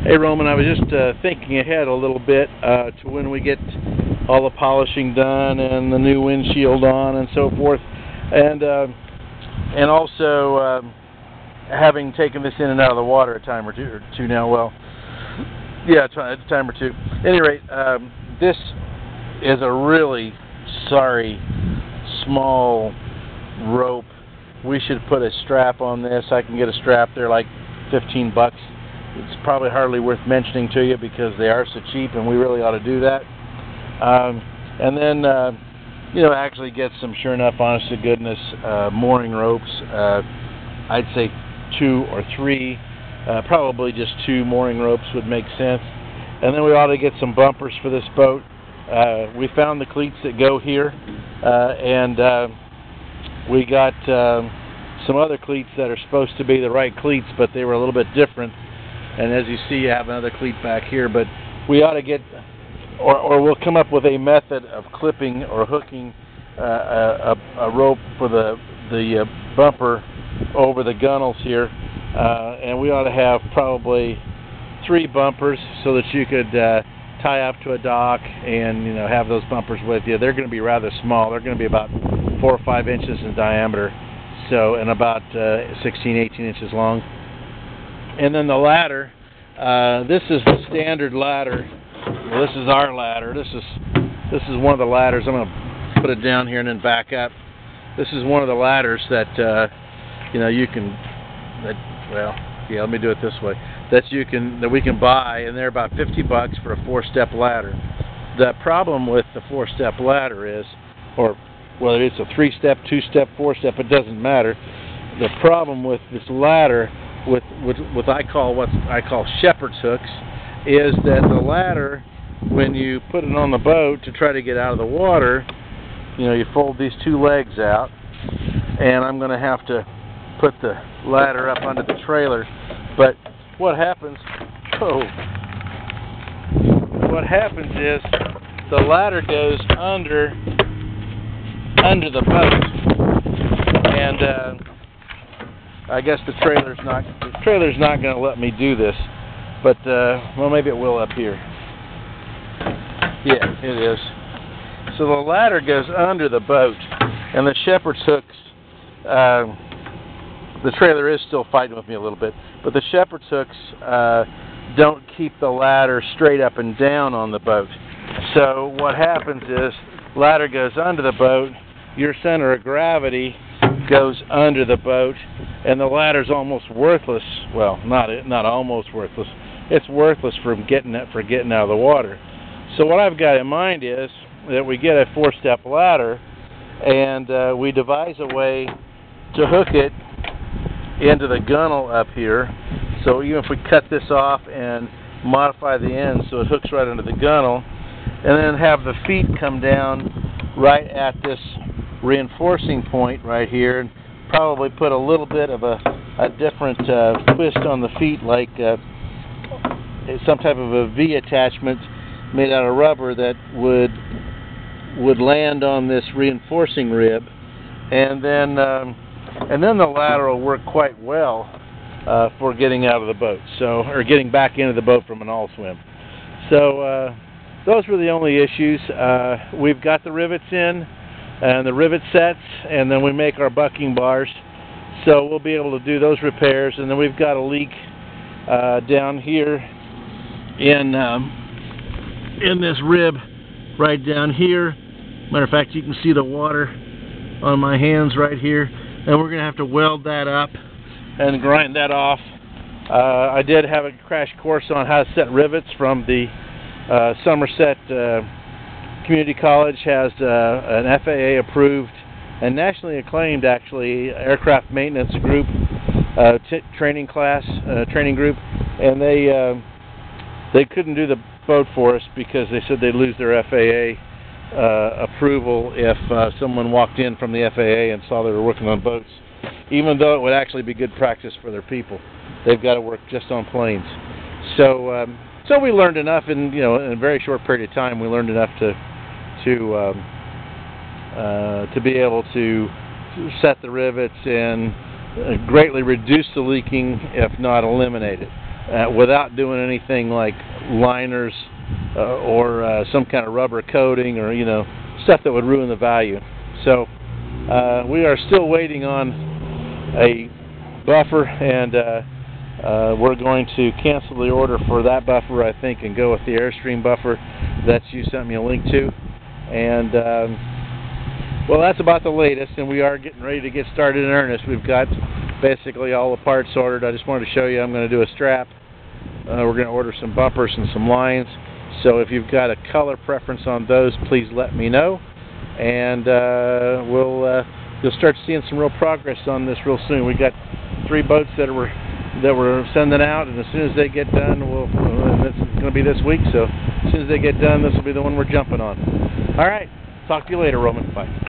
Hey Roman, I was just thinking ahead a little bit to when we get all the polishing done and the new windshield on and so forth, and also having taken this in and out of the water a time or two now. Well, yeah, a time or two. At any rate, this is a really sorry small rope. We should put a strap on this. I can get a strap. They're like $15. It's probably hardly worth mentioning to you because they are so cheap, and we really ought to do that. And then, actually get some, sure enough, honest to goodness, mooring ropes. I'd say 2 or 3, probably just 2 mooring ropes would make sense. And then we ought to get some bumpers for this boat. We found the cleats that go here, and we got some other cleats that are supposed to be the right cleats, but they were a little bit different. And as you see, you have another cleat back here, but we ought to get, or we'll come up with a method of clipping or hooking a rope for the bumper over the gunnels here, and we ought to have probably 3 bumpers so that you could tie up to a dock and have those bumpers with you. They're going to be rather small. They're going to be about 4 or 5 inches in diameter, so and about 16, 18 inches long. And then the ladder, this is the standard ladder. Well, this is our ladder. This is one of the ladders. I'm going to put it down here and then back up. This is one of the ladders that you can. Let me do it this way. That we can buy, and they're about $50 for a 4-step ladder. The problem with the 4-step ladder is, or whether it's a 3-step, 2-step, 4-step, it doesn't matter. The problem with this ladder, with what I call shepherd's hooks, is that the ladder, when you put it on the boat to try to get out of the water, you fold these 2 legs out, and I'm going to have to put the ladder up under the trailer. But what happens is the ladder goes under the boat, and I guess the trailer's not going to let me do this, but well, maybe it will up here. Yeah, it is. So the ladder goes under the boat, and the shepherd's hooks. The trailer is still fighting with me a little bit, but the shepherd's hooks don't keep the ladder straight up and down on the boat. So what happens is, ladder goes under the boat, your center of gravity goes under the boat, and the ladder's almost worthless. Well, not almost worthless. It's worthless for getting out of the water. So what I've got in mind is that we get a 4-step ladder, and we devise a way to hook it into the gunnel up here. So even if we cut this off and modify the end so it hooks right under the gunnel, and then have the feet come down right at this reinforcing point right here, and probably put a little bit of a different twist on the feet, like some type of a V attachment made out of rubber that would land on this reinforcing rib, and then the ladder will work quite well for getting out of the boat, or getting back into the boat from an all swim. So those were the only issues. We've got the rivets in and the rivet sets, and then we make our bucking bars, so we'll be able to do those repairs. And then we've got a leak down here in this rib right down here. Matter of fact, you can see the water on my hands right here, and we're going to have to weld that up and grind that off. I did have a crash course on how to set rivets from the Somerset Community College. Has an FAA approved and nationally acclaimed, actually, aircraft maintenance group training group, and they couldn't do the boat for us because they said they'd lose their FAA approval if someone walked in from the FAA and saw they were working on boats, even though it would actually be good practice for their people. They've got to work just on planes. So we learned enough in a very short period of time. We learned enough to be able to set the rivets and greatly reduce the leaking, if not eliminate it. without doing anything like liners or some kind of rubber coating or stuff that would ruin the value. So we are still waiting on a buffer, and we're going to cancel the order for that buffer, I think, and go with the Airstream buffer that you sent me a link to. And well, that's about the latest, and we are getting ready to get started in earnest. We've got basically all the parts ordered. I just wanted to show you I'm going to do a strap. We're going to order some bumpers and some lines. So if you've got a color preference on those, please let me know, and you'll start seeing some real progress on this real soon. We got 3 boats that we're sending out, and as soon as they get done, this is going to be this week. So as soon as they get done, this will be the one we're jumping on. All right, talk to you later, Roman. Bye.